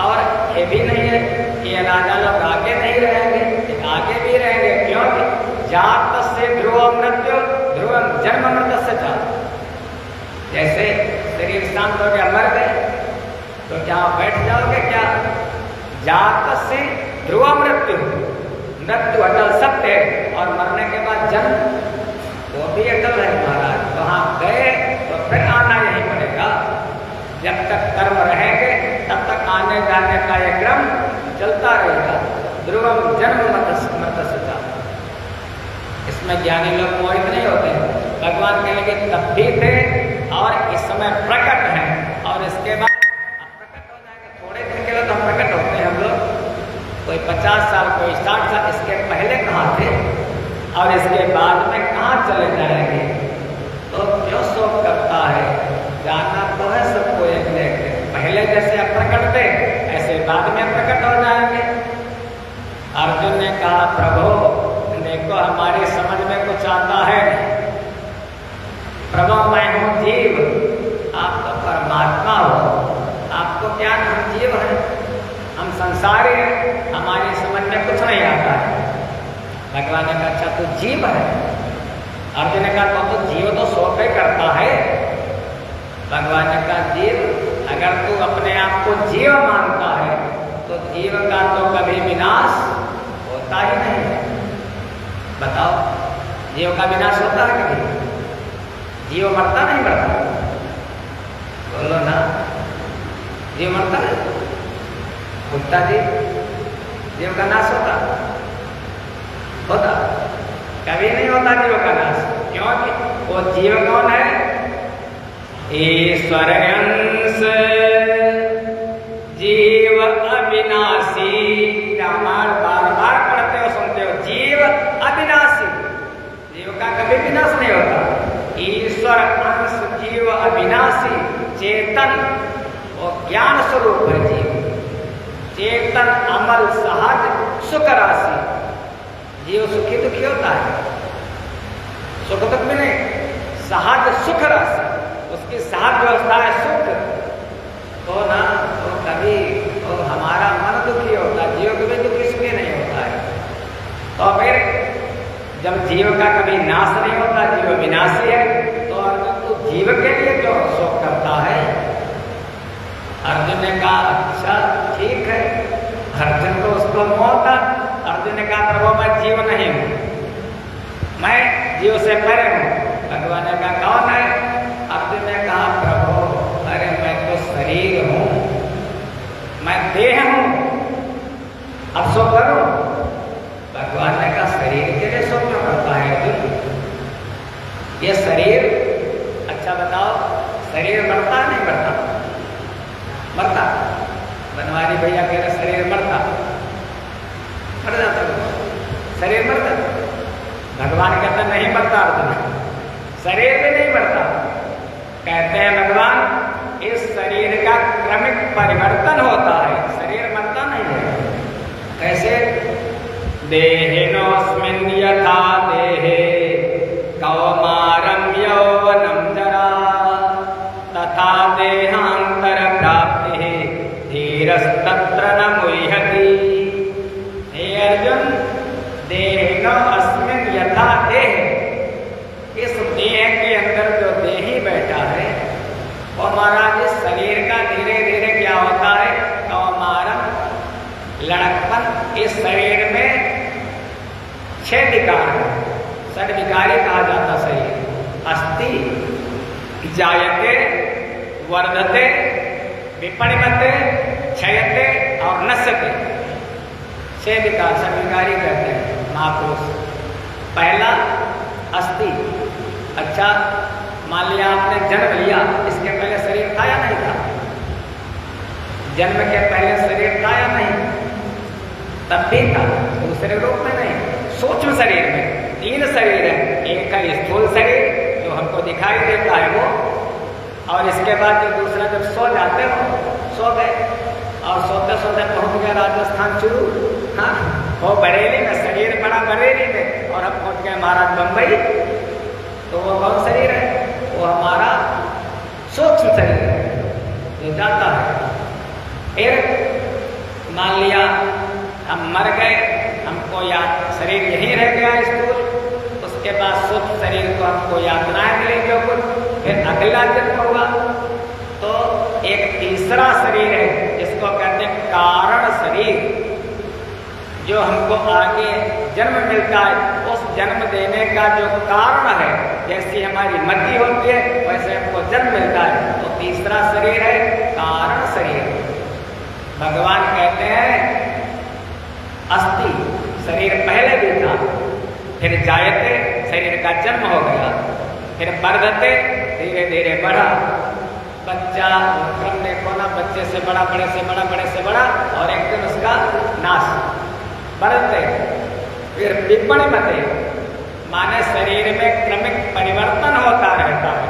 और ये भी नहीं है कि ये राजा लोग आगे नहीं रहेंगे, आगे भी रहेंगे। क्योंकि जात से ध्रुव मृत्यु ध्रुवम जन्म मृत से जात। जैसे शरीर शांत हो गया मर गए तो क्या बैठ जाओगे क्या? जात से ध्रुव मृत्यु, मृत्यु अटल सत्य है और मरने के बाद जन्म वो भी अटल है महाराज। वहां गए तो फिर आना यही पड़ेगा। जब तक कर्म रहेंगे तब तक आने जाने का यह क्रम चलता रहेगा। ध्रुवम जन्म मृत से जात। इसमें ज्ञानी लोग मोहित नहीं होते। भगवान कहेंगे तब भी थे और इस समय प्रकट हैं और इसके बाद प्रकट हो जाएंगे। थोड़े दिन के लिए तो हम प्रकट होते हैं हम लोग, कोई 50 साल कोई 60 साल। इसके पहले कहाँ थे और इसके बाद में कहाँ चले जाएंगे? तो क्यों शोक करता है? जाना तो है सबको एक लेके। पहले जैसे प्रकट थे ऐसे बाद में प्रकट हो जाएंगे। अर्जुन ने कहा प्रभु देखो हमारी समझ में कुछ आता है नहीं। प्रभु मैं हूँ जीव, आप तो परमात्मा हो। आपको क्या हम जीव हैं, हम संसारी हैं, हमारी समझ में कुछ नहीं आता है। भगवान ने कहा अच्छा तू जीव है? अर्जुन ने कहा तो जीव तो शोक ही करता है। भगवान ने कहा जीव अगर तू अपने आप को जीव मानता है तो जीव का तो कभी विनाश होता ही नहीं है। बताओ जीव का विनाश होता है कभी? जीव मरता नहीं मरता? बोलो ना, जीव मरता है? कुत्ता जी जीव का नाश होता कभी नहीं होता जीव का नाश। क्योंकि वो जीव कौन है? ईश्वर अंश जीव अविनाशी। रामायण बार बार पढ़ते हो सुनते हो, जीव अविनाशी, जीव का कभी विनाश नहीं होता। ईश्वर अंश जीव अविनाशी चेतन, वो ज्ञान स्वरूप है जीव। चेतन अमल सहज सुख राशि। जीव सुखी दुखी होता है, सुख दुख में नहीं, सहज सुख राशि उसकी सहज व्यवस्था है सुख। तो ना तो कभी तो हमारा मन दुखी होता है, जीव कभी दुखी सुखी नहीं होता है। तो फिर जब जीव का कभी नाश नहीं होता, जीव विनाशी है, तो अर्जुन तू जीव के लिए क्यों शोक करता है? अर्जुन ने कहा अच्छा ठीक है। अर्जुन को उसको मोह था। अर्जुन ने कहा प्रभु मैं जीव नहीं हूँ, मैं जीव से परे हूँ। भगवान ने कहा कौन है? अर्जुन ने कहा प्रभु अरे मैं तो शरीर हूँ, मैं देह हूँ, अब सो करो। भगवान ने कहा शरीर के लिए सो क्यों करता है अर्जुन? ये शरीर अच्छा बताओ शरीर मरता नहीं मरता? मरता। बनवारी भैया कह रहे शरीर मरता, मर जाता शरीर मरता। भगवान कहते नहीं मरता अर्जुन, शरीर भी नहीं मरता। कहते हैं भगवान इस शरीर का क्रमिक परिवर्तन होता है, शरीर मरता नहीं है। कैसे? देहिनोऽस्मिन् यथा देहे कौमारं यौवनं जरा तथा देहांतर प्राप्ति धीरस्तत्र न मुह्यति। हे अर्जुन देहिनोऽस्मिन् यथा देहे, इस देह के अंदर जो देही बैठा है और महाराज इस शरीर का धीरे धीरे क्या होता है? शरीर में 6 विकार है, षड्विकारी कहा जाता शरीर। अस्थि जायते, वर्धते, विपणिमते, क्षयते और नश्यते। 6 विकार षड्विकारी कहते हैं महापुरुष। पहला अस्थि। अच्छा, मान लिया आपने जन्म लिया, इसके पहले शरीर था या नहीं था? जन्म के पहले शरीर था या नहीं? तब भी था, दूसरे रूप में नहीं, सूक्ष्म शरीर में। 3 शरीर है, एक है स्थूल शरीर जो हमको दिखाई देता है वो, और इसके बाद जो दूसरा जब सो जाते हो, सो गए और सोते सोते पहुंच गए राजस्थान शुरू, हाँ वो बरेली में, शरीर बड़ा बरेली में, और हम पहुंच गए महाराज बम्बई। तो वो कौन शरीर है? वो हमारा सूक्ष्म शरीर है जो जाता है। फिर मान लिया हम मर गए, हमको याद शरीर यहीं रह गया स्थूल, उसके बाद सूक्ष्म शरीर को हमको यातनाएं मिलेंगे कुछ, फिर अगला जन्म होगा। तो एक तीसरा शरीर है जिसको कहते हैं कारण शरीर, जो हमको आगे जन्म मिलता है। उस जन्म देने का जो कारण है, जैसी हमारी मति होती है वैसे हमको जन्म मिलता है। तो तीसरा शरीर है कारण शरीर। भगवान कहते हैं अस्थि शरीर पहले भी था, फिर जायते शरीर का जन्म हो गया, फिर वर्धते धीरे धीरे बढ़ा। बच्चा क्रम देखो ना, बच्चे से बड़ा, बड़े से बड़ा, बड़े से बड़ा, और एक दिन उसका नाश। बढ़ते फिर विपणिमते, माने शरीर में क्रमिक परिवर्तन होता रहता है,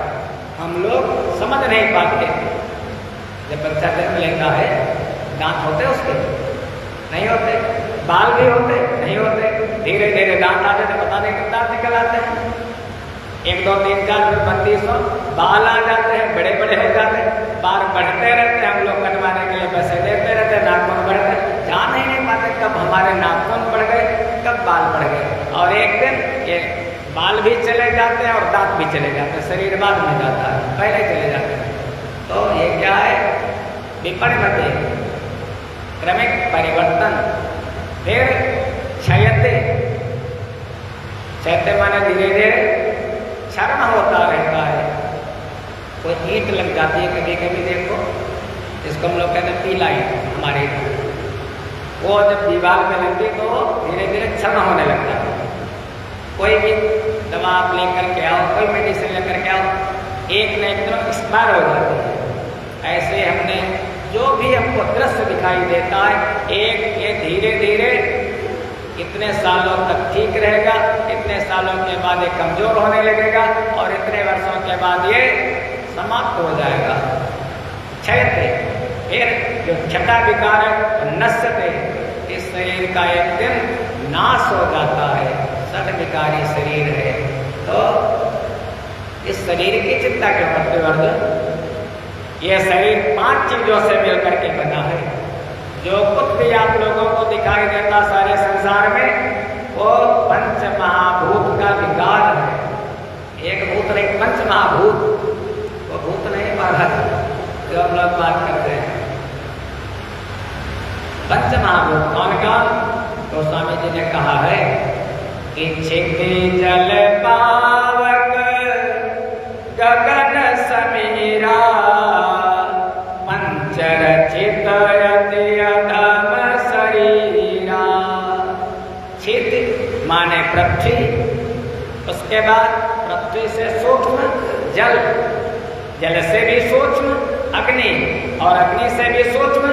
हम लोग समझ नहीं पाते। जब बच्चा जन्म लेता है, दांत होते उसके? नहीं होते। बाल भी होते? नहीं होते। धीरे धीरे दांत आते तो पता नहीं कितना निकल आते हैं, 1 2 3 4 32 बाल आ जाते हैं, बड़े बड़े हो जाते हैं, बाल बढ़ते रहते हैं। हम लोग कटवाने के लिए पैसे देते रहते हैं, नाखून बढ़ते, जान ही नहीं पाते कब हमारे नाखून बढ़ गए, कब बाल बढ़ गए। और एक दिन ये बाल भी चले जाते हैं और दांत भी चले जाते हैं, शरीर बाद में जाता है, पहले चले जाते हैं। तो ये क्या है? विपणिमते, क्रमिक परिवर्तन। फिर क्षयते, क्षयते माने धीरे धीरे क्षरण होता रहता है। कोई ईंट लग जाती है कभी कभी, देखो इसको हम लोग कहते हैं पीला ईंट हमारे इधर, वो जब दीवार में लगती तो धीरे धीरे क्षरण होने लगता है। कोई भी दवा आप लेकर के आओ, कोई मेडिसिन लेकर के आओ, एक न एक दिन एक्सपायर हो जाती है। ऐसे हमने जो भी हमको दृश्य दिखाई देता है, एक ये धीरे धीरे इतने सालों तक ठीक रहेगा, इतने सालों के बाद ये कमजोर होने लगेगा, और इतने वर्षों के बाद ये समाप्त हो जाएगा। क्षयते, फिर जो छठा विकार है नश्यते, इस शरीर का एक दिन नाश हो जाता है। षड्विकारी शरीर है। तो इस शरीर की चिंता क्यों करते हो अर्जुन? यह शरीर 5 चीजों से मिलकर के बना है। जो कुछ भी आप लोगों को दिखाई देता सारे संसार में, वो 5 महाभूत का विकार है। एक भूत नहीं, 5 महाभूत। वो भूत नहीं महाराज जो हम लोग बात करते हैं। 5 महाभूत कौन कौन? तो स्वामी जी ने कहा है कि क्षिति जल पावक गगन समीरा, पंचरचित यति अधम शरीरा। क्षिति माने पृथ्वी, उसके बाद पृथ्वी से सूक्ष्म जल, जल से भी सूक्ष्म अग्नि, और अग्नि से भी सूक्ष्म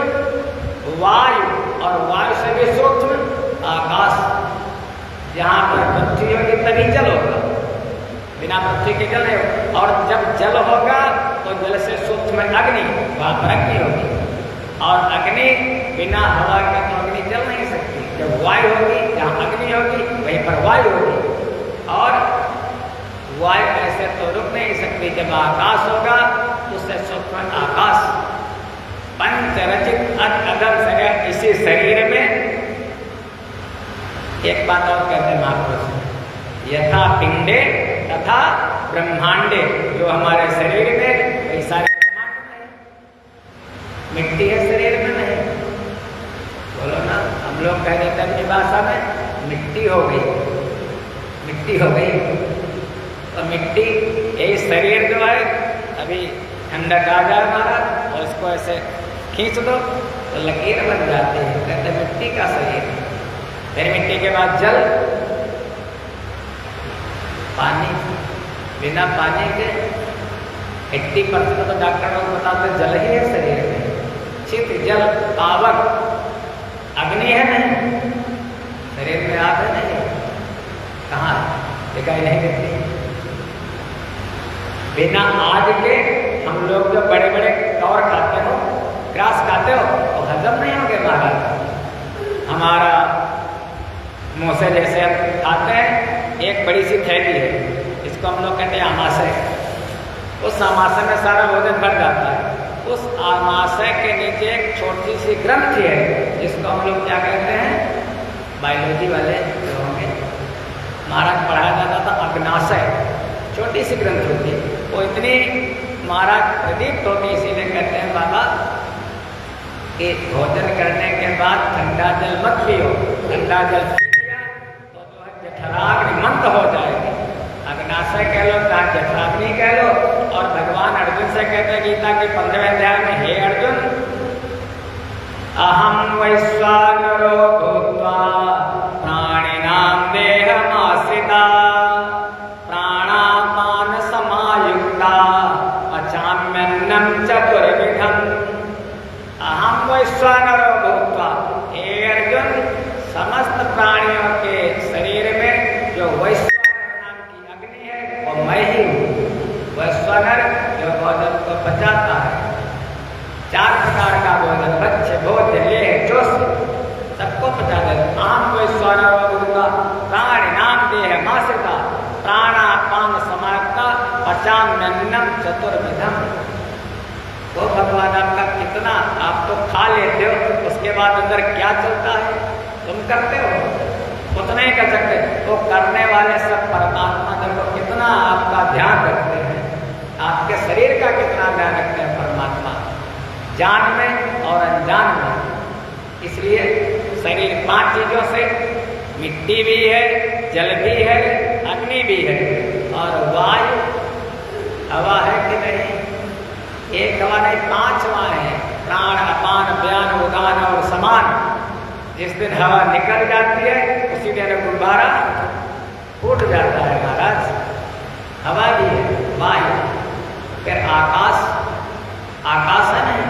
वायु, और वायु से भी सूक्ष्म आकाश। जहाँ पर पृथ्वी होगी तभी जल होगा, बिना पृथ्वी के जल नहीं होगा। और जब जल होगा तो जल से सूक्ष्म अग्नि, वहाँ पर अग्नि होगी, और अग्नि बिना हवा के तो अग्नि जल नहीं सकती। जब वायु होगी, जहाँ अग्नि होगी वहीं पर वायु होगी, और वायु ऐसे तो रुक नहीं सकती। जब आकाश होगा तो उससे सूक्ष्म आकाश। पंचरचित अधम शरीर, इसी शरीर में एक बात और कहते हैं महापुरुष, यथा पिंडे तथा ब्रह्मांडे, जो हमारे शरीर में कई सारे ब्रह्मांड में मिट्टी है, शरीर में नहीं। बोलो ना, हम लोग लोग कह देते हैं अपनी भाषा में मिट्टी हो गई, मिट्टी हो गई। तो मिट्टी यही शरीर जो है, अभी ठंडक आ जाए हमारा और इसको ऐसे खींच दो तो लकीर बन जाती है, कहते हैं मिट्टी का शरीर। फिर मिट्टी के बाद जल, पानी, बिना पानी के 80% तो डॉक्टर लोग बताते जल ही है शरीर में। चित जल पावक, अग्नि है नहीं, शरीर में आग है नहीं, कहाँ दिखाई नहीं देती। बिना आग के हम लोग जो बड़े बड़े कौर खाते हो, ग्रास खाते हो, तो हजम नहीं होंगे महाराज। हमारा मुँह से जैसे हम खाते हैं, एक बड़ी सी थैली है, इसको हम लोग कहते हैं आमाशय। उस आमाशय में सारा भोजन भर जाता है। उस आमाशय के नीचे एक छोटी सी ग्रंथि है, जिसको हम लोग क्या कहते हैं, बायोलॉजी वाले जो होंगे, महाराज पढ़ाया जाता था अग्नाशय, छोटी सी ग्रंथि होती है। वो इतनी महाराज प्रदीप्त होती, इसीलिए कहते हैं बाबा कि भोजन करने के बाद ठंडा जल मत पियो। ठंडा जल पी लिया तो जो है जठराग्नि मंद हो जाएगी। अग्नाशय कह लो, चाहे जठराग्नि कह लो। और भगवान अर्जुन से कहते हैं गीता के 15वें अध्याय में, हे अर्जुन, अहम वैश्वानरो भूत्वा प्राणिनां देहमाश्रिता प्राणापान समायुक्ता पचाम्यन्नं चतुर्विधम्। अहम वैश्वानरो भूत्वा, हे अर्जुन, समस्त प्राणियों के शरीर में जो वैश्वानर नाम की अग्नि है वो मैं ही हूँ। वैश्वानर जो भोजन को पचाता है, 4 प्रकार का भोजन, बच्चे भोज लेह जोश सबको पचा दे। आम वैश्वानरो भूत्वा प्राणिनां देहमाश्रिता प्राणापान समायुक्ता पचाम्यन्नं चतुर्विधम्। वो भगवान आपका कितना, आप तो खा लेते हो, उसके बाद अंदर क्या चलता है तुम करते हो, उतना ही कर सकते। वो करने वाले सब परमात्मा देखो कितना आपका ध्यान रखते हैं, आपके शरीर का कितना ध्यान रखते हैं परमात्मा, जान में और अनजान में। इसलिए शरीर 5 चीजों से, मिट्टी भी है, जल भी है, अग्नि भी है और वायु, हवा है कि नहीं, एक हवा नहीं 5 हवाएं हैं, प्राण, अपान, व्यान, उदान और समान। जिस दिन हवा निकल जाती है उसी दिन गुब्बारा फूट जाता है महाराज। हवा भी है, वायु। फिर आकाश, आकाश है नहीं,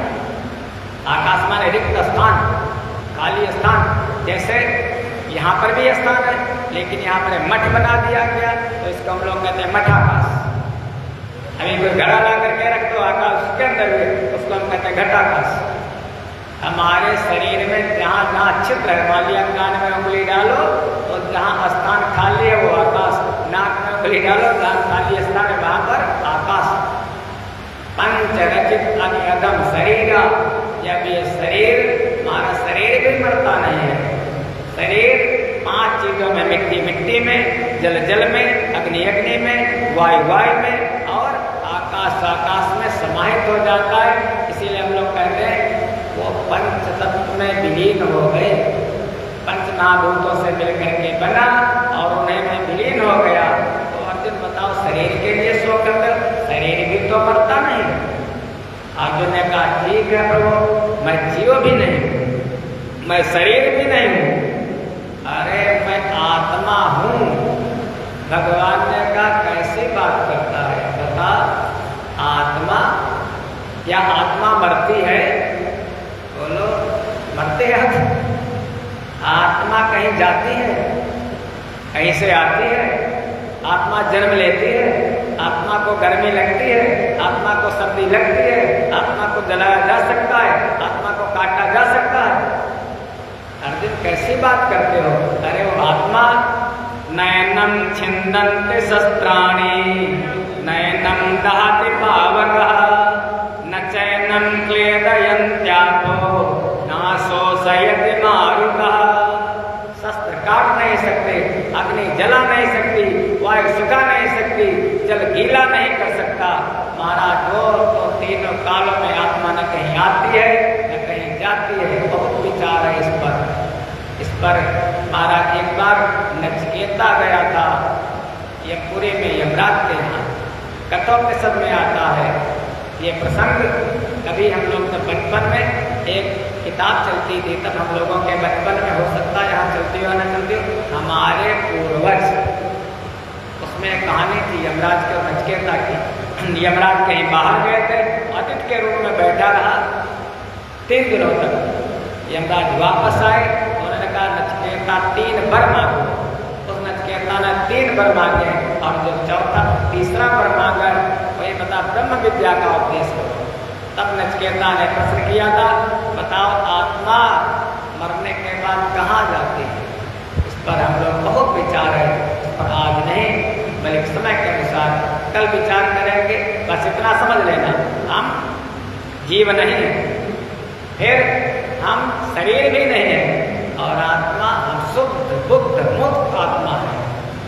आकाश माने रिक्त स्थान, खाली स्थान। जैसे यहाँ पर भी स्थान है, लेकिन यहाँ पर मठ बना दिया गया तो इसको हम लोग कहते हैं मठाकाश। अभी कोई घड़ा ला करके रख दो आकाश उसके अंदर भी, उसको हम कहते हैं घटाकाश। हमारे शरीर में जहाँ जहाँ छिद्र है, मान लिया कान में उंगली डालो तो जहाँ स्थान खाली है वो आकाश, नाक में उंगली डालो जहाँ खाली स्थान है वहाँ पर आकाश। पंच रचित अनियतम शरीर, जब ये शरीर, हमारा शरीर भी मरता नहीं है। शरीर 5 चीजों में, मिट्टी मिट्टी में, जल जल में, अग्नि अग्नि में, वायु वायु में और आकाश आकाश में समाहित हो जाता है। इसीलिए हम लोग कहते हैं वो पंच तत्व में विलीन हो गए, पंच महाभूतों से मिलकर के बना और उन्हें में विलीन हो गया। तो अर्जुन बताओ, शरीर के लिए शोक कर, शरीर भी तो मरता नहीं। अर्जुन ने कहा ठीक है प्रभु, मैं जीव भी नहीं, मैं शरीर भी नहीं हूँ, अरे मैं आत्मा हूँ। भगवान ने कहा कैसी बात करता है, बता, आत्मा, क्या आत्मा मरती है? बोलो, मरते हैं? आत्मा कहीं जाती है, कहीं से आती है? आत्मा जन्म लेती है, आत्मा को गर्मी लगती है, आत्मा को सर्दी लगती है, आत्मा को जलाया जा सकता है, आत्मा को काटा जा सकता है। अर्जुन कैसी बात करते हो? अरे वो आत्मा नयनम छिन्दन्ति शस्त्राणि नयनम दहति पावकः न चैनम क्लेदयन्त्यापो नाशोषयति मारुतः। शस्त्र काट नहीं सकते, अग्नि जला नहीं सकती, वायु सुखा नहीं सकती, जल गीला नहीं कर सकता। महाराज तो तीनों कालों में आत्मा न कहीं आती है न कहीं जाती है। बहुत विचार है इस पर प्रकार नचिकेता गया था यमपुरी में यमराज के यहाँ। कठोपनिषद में आता है ये प्रसंग। कभी हम लोग जब बचपन में एक किताब चलती थी, तब हम लोगों के बचपन में, हो सकता है यहाँ चलती हो न चलती हो, हमारे पूर्वज, उसमें कहानी थी यमराज के और नचिकेता की। यमराज कहीं बाहर गए थे, अतिथि के रूप में बैठा रहा 3 दिनों तक। यमराज वापस आए, उन्होंने कहा नचिकेता 3 वर मांगो। उस नचिकेता ने 3 वर मांगे, और जो तीसरा वर मांगा वही बता ब्रह्म विद्या का उपदेश करो। तब नचिकेता ने प्रश्न किया था, बताओ आत्मा मरने के बाद कहाँ जाती है? इस पर हम लोग बहुत विचार है, इस पर आज नहीं बल्कि समय के अनुसार कल विचार करेंगे। बस इतना समझ लेना, हम जीव नहीं है, फिर हम शरीर भी नहीं है, और आत्मा हम शुद्ध बुद्ध मुक्त आत्मा है।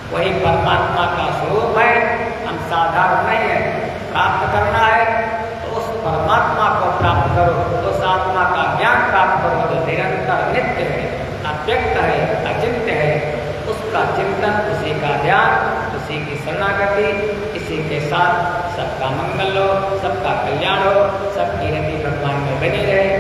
वही परमात्मा का स्वरूप है, हम साधारण नहीं है। प्राप्त करना है तो उस परमात्मा को प्राप्त करो, उस आत्मा का ज्ञान प्राप्त करो जो निरंतर नित्य है, अव्यक्त है, अचिंत्य है। उसका चिंतन, उसी का ध्यान, उसी की शरणागति, इसी के साथ सबका मंगल हो, सबका कल्याण हो, सबकी रति भगवान में बनी रहे।